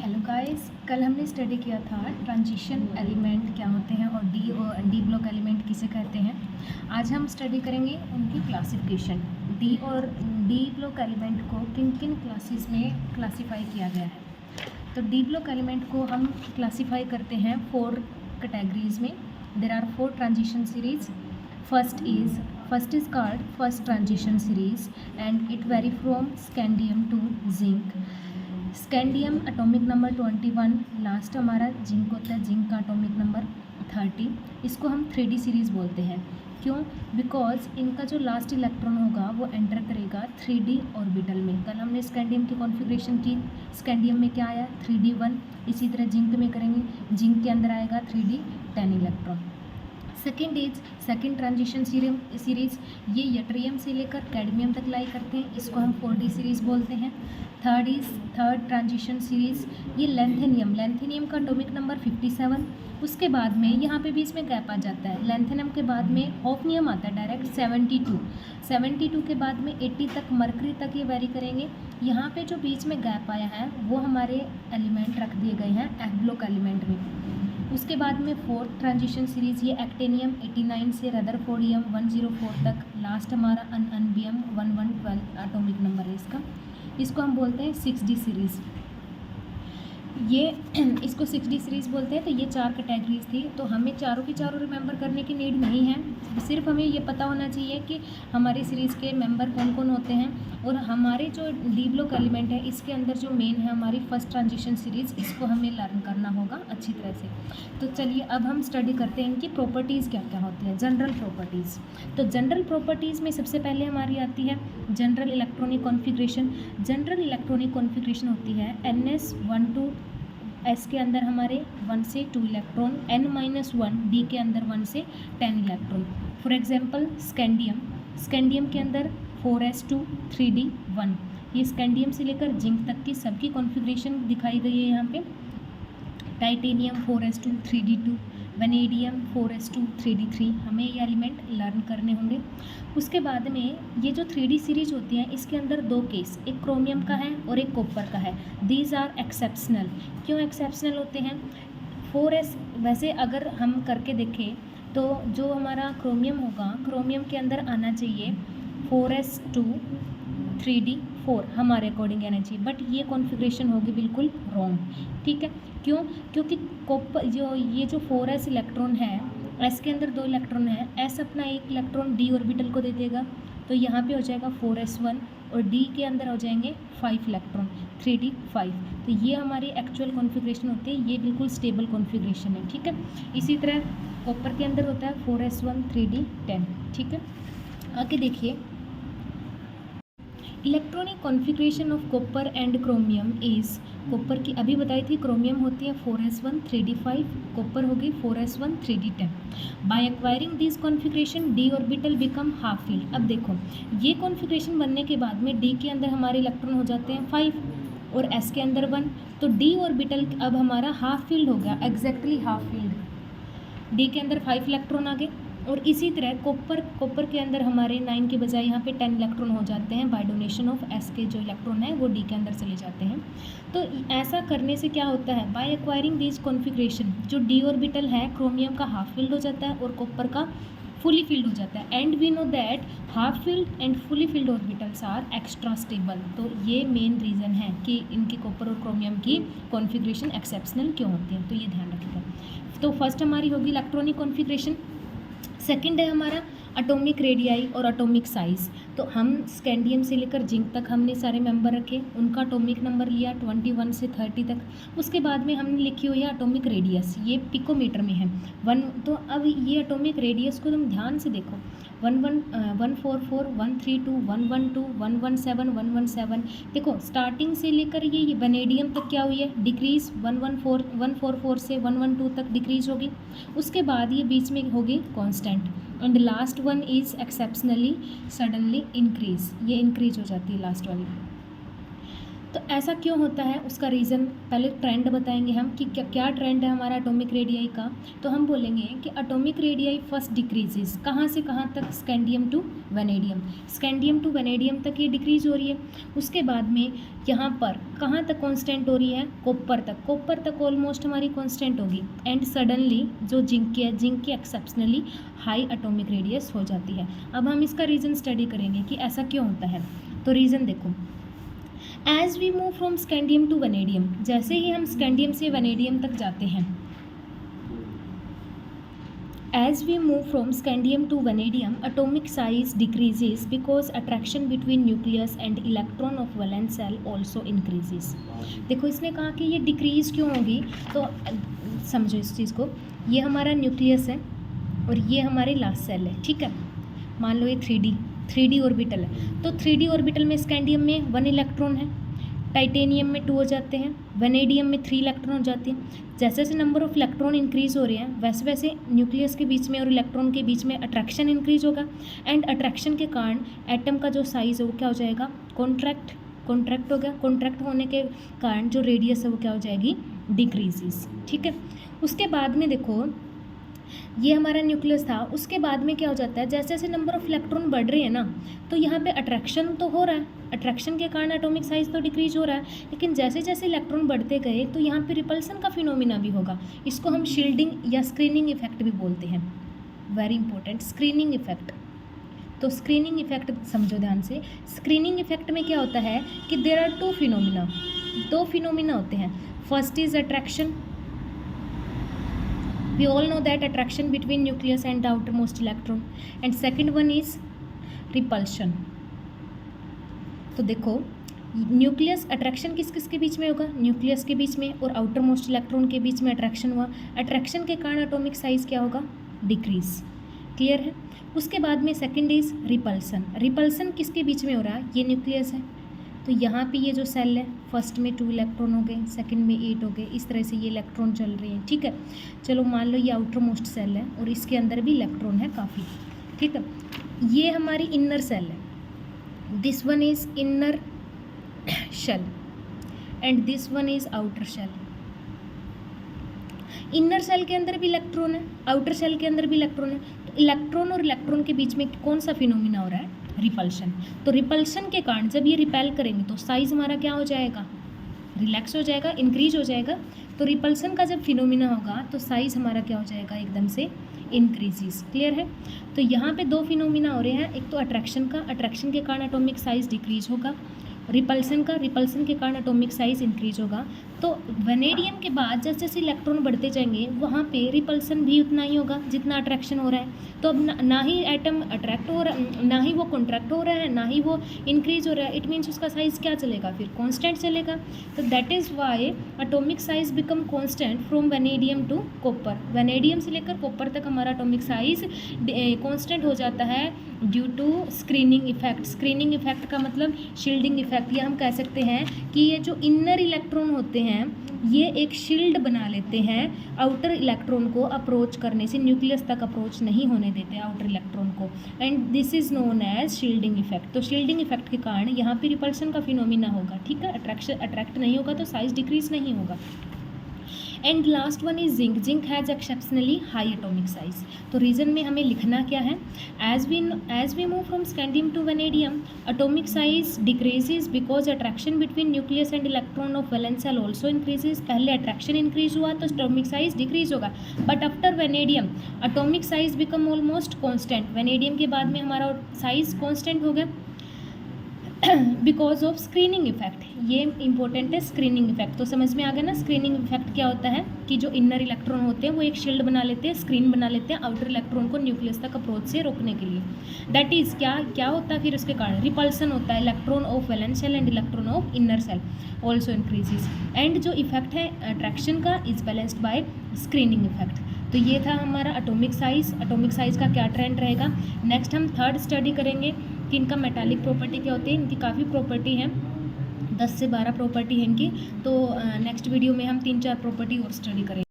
Hello guys, कल हमने study किया था ट्रांजिशन एलिमेंट क्या होते हैं और डी ब्लॉक एलिमेंट किसे कहते हैं। आज हम स्टडी करेंगे उनकी क्लासिफिकेशन। डी और डी ब्लॉक एलिमेंट को किन किन क्लासेस में क्लासीफाई किया गया है। तो डी ब्लॉक एलिमेंट को हम क्लासीफाई करते हैं 4 कैटेगरीज में। There are 4 transition series. First is called first transition series and it vary from scandium to zinc. Scandium atomic number 21, last हमारा जिंक होता है, जिंक का एटॉमिक नंबर 30। इसको हम 3D सीरीज़ बोलते हैं। क्यों? बिकॉज इनका जो लास्ट इलेक्ट्रॉन होगा वो एंटर करेगा 3D ऑर्बिटल में। कल हमने स्कैंडियम की कॉन्फ़िगरेशन की, स्कैंडियम में क्या आया 3D1। इसी तरह जिंक में करेंगे, जिंक के अंदर आएगा 3D10 electron. Second transition series ये यट्रियम से लेकर कैडमियम तक लाई करते हैं, इसको हम 4D सीरीज़ बोलते हैं। थर्ड ट्रांजिशन सीरीज़ ये लेंथेनियम का एटॉमिक नंबर 57। उसके बाद में यहाँ पे बीच में गैप आ जाता है। लेंथेनियम के बाद में हॉफनियम आता है डायरेक्ट 72 के बाद में 80 तक, मरकरी तक ये वेरी करेंगे। यहाँ पे जो बीच में गैप आया है वो हमारे एलिमेंट रख दिए गए हैं एफ ब्लॉक एलिमेंट में। उसके बाद में फोर्थ ट्रांजिशन सीरीज़ ये एक्टेनियम 89 से रदरफोर्डियम 104 तक, लास्ट हमारा अनबियम 1112 एटॉमिक नंबर है इसको हम बोलते हैं 6D सीरीज़। ये इसको 6D सीरीज़ बोलते हैं। तो ये 4 कैटेगरीज थी, तो हमें चारों की चारों रिमेंबर करने की नीड नहीं है। सिर्फ हमें ये पता होना चाहिए कि हमारी सीरीज़ के मेंबर कौन कौन होते हैं और हमारे जो डी ब्लॉक एलिमेंट है इसके अंदर जो मेन है हमारी फर्स्ट ट्रांजिशन सीरीज़, इसको हमें लर्न करना होगा अच्छी तरह से। तो चलिए अब हम स्टडी करते हैं इनकी प्रॉपर्टीज़ क्या क्या होती हैं, जनरल प्रॉपर्टीज़। तो जनरल प्रॉपर्टीज़ में सबसे पहले हमारी आती है general electronic configuration. General electronic configuration होती है NS1 to S के अंदर हमारे 1 से 2 इलेक्ट्रॉन, N-1 D के अंदर 1 से 10 इलेक्ट्रॉन। फॉर एग्जांपल स्कैंडियम के अंदर 4s2 3d1। ये स्कैंडियम से लेकर जिंक तक की सबकी कॉन्फ़िगरेशन दिखाई गई है यहाँ पे। Titanium 4s2 3d2, vanadium 4s2 3d3। हमें ये एलिमेंट लर्न करने होंगे। उसके बाद में ये जो 3D सीरीज होती है इसके अंदर 2 केस, एक क्रोमियम का है और एक कॉपर का है। These are exceptional. क्यों एक्सेप्शनल होते हैं? 4s वैसे अगर हम करके देखें तो जो हमारा क्रोमियम होगा, क्रोमियम के अंदर आना चाहिए 4s2 3d4 हमारे अकॉर्डिंग आना चाहिए, बट ये कॉन्फ़िगरेशन होगी बिल्कुल रॉन्ग। ठीक है, क्यों? क्योंकि कॉपर ये जो 4s इलेक्ट्रॉन है, s के अंदर 2 इलेक्ट्रॉन है, s अपना 1 इलेक्ट्रॉन d ऑर्बिटल को दे देगा, तो यहाँ पे हो जाएगा 4s1 और d के अंदर हो जाएंगे 5 इलेक्ट्रॉन 3d5। तो ये हमारी एक्चुअल कॉन्फ़िगरेशन होती है, ये बिल्कुल स्टेबल कॉन्फ़िगरेशन है। ठीक है, इसी तरह कॉपर के अंदर होता है 4s1 3d10। ठीक है, आगे देखिए electronic configuration of copper and chromium is. Copper की अभी बताई थी, क्रोमियम होती है 4s1 3d5, कॉपर होगी 4s1 3d10। By acquiring this configuration d orbital become half filled. अब देखो ये कॉन्फ़िगरेशन बनने के बाद में डी के अंदर हमारे इलेक्ट्रॉन हो जाते हैं 5 और एस के अंदर 1, तो डी ऑर्बिटल अब हमारा हाफ फील्ड हो गया, एग्जैक्टली हाफ फील्ड। डी के अंदर 5 इलेक्ट्रॉन आ गए और इसी तरह कॉपर के अंदर हमारे 9 के बजाय यहाँ पे 10 इलेक्ट्रॉन हो जाते हैं। बाय डोनेशन ऑफ एस के जो इलेक्ट्रॉन है वो डी के अंदर चले जाते हैं। तो ऐसा करने से क्या होता है, बाय एक्वायरिंग दिस कॉन्फ़िगरेशन जो डी ऑर्बिटल है क्रोमियम का हाफ फील्ड हो जाता है और कॉपर का फुली फील्ड हो जाता है। And we know that half filled and fully filled orbitals are extra stable. तो ये मेन रीज़न है कि इनकी कॉपर और क्रोमियम की कॉन्फ़िगरेशन एक्सेप्शनल क्यों होती है, तो ये ध्यान रखिएगा। तो फर्स्ट हमारी होगी इलेक्ट्रॉनिक कॉन्फ़िगरेशन। सेकंड है हमारा एटॉमिक रेडियाई और एटॉमिक साइज़। तो हम स्कैंडियम से लेकर जिंक तक हमने सारे मेंबर रखे, उनका एटॉमिक नंबर लिया 21 से 30 तक। उसके बाद में हमने लिखी हुई है एटॉमिक रेडियस, ये पिकोमीटर में है 1। तो अब ये एटॉमिक रेडियस को तुम ध्यान से देखो, 144 132 112 117 117। देखो स्टार्टिंग से लेकर ये वेनेडियम तक क्या हुई है, डिक्रीज़ 144 से 112 तक डिक्रीज़ होगी। उसके बाद ये बीच में होगी constant and last one is exceptionally suddenly increase, ये इंक्रीज हो जाती है लास्ट वाली। तो ऐसा क्यों होता है, उसका रीज़न पहले ट्रेंड बताएंगे हम कि क्या ट्रेंड है हमारा एटॉमिक रेडियाई का। तो हम बोलेंगे कि एटॉमिक रेडियाई फर्स्ट डिक्रीजेस, कहाँ से कहाँ तक, scandium to vanadium, scandium to vanadium तक ये डिक्रीज हो रही है। उसके बाद में यहाँ पर कहाँ तक कांस्टेंट हो रही है, कॉपर तक ऑलमोस्ट हमारी कांस्टेंट होगी। एंड सडनली जो जिंक की एक्सेप्शनली हाई एटॉमिक रेडियस हो जाती है। अब हम इसका रीज़न स्टडी करेंगे कि ऐसा क्यों होता है। तो रीज़न देखो, as we move from scandium to vanadium, जैसे ही हम स्कैंडियम से वेनेडियम तक जाते हैं, as we move from scandium to vanadium atomic size decreases because attraction between nucleus and electron of valence shell also increases. देखो इसने कहा कि ये डिक्रीज क्यों होगी, तो समझो इस चीज़ को। ये हमारा न्यूक्लियस है और ये हमारी लास्ट सेल है, ठीक है। मान लो ये 3D ऑर्बिटल है। तो 3D ऑर्बिटल में स्कैंडियम में 1 इलेक्ट्रॉन है, टाइटेनियम में 2 हो जाते हैं, वेनेडियम में 3 इलेक्ट्रॉन हो जाते हैं। जैसे जैसे नंबर ऑफ इलेक्ट्रॉन इंक्रीज हो रहे हैं वैसे वैसे न्यूक्लियस के बीच में और इलेक्ट्रॉन के बीच में अट्रैक्शन इंक्रीज होगा। एंड अट्रैक्शन के कारण एटम का जो साइज़ है वो क्या हो जाएगा, कॉन्ट्रैक्ट हो गया। कॉन्ट्रैक्ट होने के कारण जो रेडियस है वो क्या हो जाएगी, डिक्रीजेस, ठीक है। उसके बाद में देखो ये हमारा न्यूक्लियस था, उसके बाद में क्या हो जाता है, जैसे जैसे नंबर ऑफ इलेक्ट्रॉन बढ़ रहे हैं ना, तो यहाँ पे अट्रैक्शन तो हो रहा है, अट्रैक्शन के कारण एटॉमिक साइज तो डिक्रीज हो रहा है, लेकिन जैसे जैसे इलेक्ट्रॉन बढ़ते गए तो यहाँ पे रिपल्सन का फिनोमिना भी होगा। इसको हम शील्डिंग या स्क्रीनिंग इफेक्ट भी बोलते हैं। Very important, screening effect. तो स्क्रीनिंग इफेक्ट समझो ध्यान से। स्क्रीनिंग इफेक्ट में क्या होता है कि देयर आर 2 फिनोमिना होते हैं। First is attraction, we all know that attraction between nucleus and the outermost electron, and second one is repulsion। तो देखो न्यूक्लियस अट्रैक्शन किस किस के बीच में होगा, न्यूक्लियस के बीच में और आउटर मोस्ट इलेक्ट्रॉन के बीच में अट्रैक्शन हुआ। अट्रैक्शन के कारण एटॉमिक साइज क्या होगा, डिक्रीज। क्लियर है। उसके बाद में सेकंड इज रिपल्सन किसके बीच में हो रहा है, ये न्यूक्लियस है। तो यहाँ पे ये जो सेल है फर्स्ट में 2 इलेक्ट्रॉन हो गए, सेकंड में 8 हो गए, इस तरह से ये इलेक्ट्रॉन चल रहे हैं, ठीक है। चलो मान लो ये आउटर मोस्ट सेल है और इसके अंदर भी इलेक्ट्रॉन है काफ़ी, ठीक है। ये हमारी इनर सेल है, this one is inner shell and this one is outer shell. Inner shell के अंदर भी इलेक्ट्रॉन है, आउटर सेल के अंदर भी इलेक्ट्रॉन है। तो इलेक्ट्रॉन और इलेक्ट्रॉन के बीच में कौन सा फिनोमिना हो रहा है, रिपल्शन। तो रिपल्शन के कारण जब ये रिपेल करेंगे तो साइज हमारा क्या हो जाएगा, रिलैक्स हो जाएगा, इंक्रीज हो जाएगा। तो रिपल्सन का जब फिनोमिना होगा तो साइज हमारा क्या हो जाएगा, एकदम से इंक्रीजेस। क्लियर है। तो यहाँ पे 2 फिनोमिना हो रहे हैं, एक तो अट्रैक्शन का, अट्रैक्शन के कारण एटॉमिक साइज डिक्रीज होगा, रिपल्सन के कारण एटॉमिक साइज इंक्रीज होगा। तो वेनेडियम के बाद जैसे जैसे इलेक्ट्रॉन बढ़ते जाएंगे वहाँ पे रिपल्सन भी उतना ही होगा जितना अट्रैक्शन हो रहा है। तो अब ना ही एटम अट्रैक्ट हो रहा है, ना ही वो कॉन्ट्रैक्ट हो रहा है, ना ही वो इंक्रीज हो रहा है। इट मीन्स उसका साइज़ क्या चलेगा, फिर कांस्टेंट चलेगा। तो that is why atomic size become constant from vanadium to copper. Vanadium से लेकर कॉपर तक हमारा एटॉमिक साइज कांस्टेंट हो जाता है due to screening effect. Screening effect का मतलब शील्डिंग इफेक्ट। या हम कह सकते हैं कि ये जो इनर इलेक्ट्रॉन होते हैं ये एक शील्ड बना लेते हैं, आउटर इलेक्ट्रॉन को अप्रोच करने से, न्यूक्लियस तक अप्रोच नहीं होने देते आउटर इलेक्ट्रॉन को। And this is known as shielding effect. तो शील्डिंग इफेक्ट के कारण यहाँ पे रिपल्सन का फिनोमिना होगा, ठीक है। अट्रैक्ट नहीं होगा तो साइज डिक्रीज नहीं होगा। And last one is zinc has exceptionally high atomic size. तो रीज़न में हमें लिखना क्या है, as we move from scandium to vanadium atomic size decreases because attraction between nucleus and electron of valence shell also increases. पहले attraction increase हुआ तो atomic size decrease होगा, but after vanadium atomic size become almost constant. Vanadium के बाद में हमारा size constant हो गया बिकॉज ऑफ स्क्रीनिंग इफेक्ट। ये इंपॉर्टेंट है, स्क्रीनिंग इफेक्ट। तो समझ में आ गया ना, स्क्रीनिंग इफेक्ट क्या होता है कि जो इनर इलेक्ट्रॉन होते हैं वो एक शील्ड बना लेते हैं, स्क्रीन बना लेते हैं आउटर इलेक्ट्रॉन को न्यूक्लियस तक अप्रोच से रोकने के लिए। दैट इज क्या होता है फिर उसके कारण रिपल्सन होता है। Electron of valence shell and electron of inner shell also increases. And जो इफेक्ट है अट्रैक्शन का is balanced by screening effect. तो ये था हमारा एटॉमिक साइज। एटॉमिक साइज का क्या ट्रेंड रहेगा। नेक्स्ट हम थर्ड स्टडी करेंगे कि इनका मेटालिक प्रॉपर्टी क्या होती है। इनकी काफ़ी प्रॉपर्टी हैं, 10 से 12 प्रॉपर्टी है इनकी। तो नेक्स्ट वीडियो में हम 3-4 प्रॉपर्टी और स्टडी करेंगे।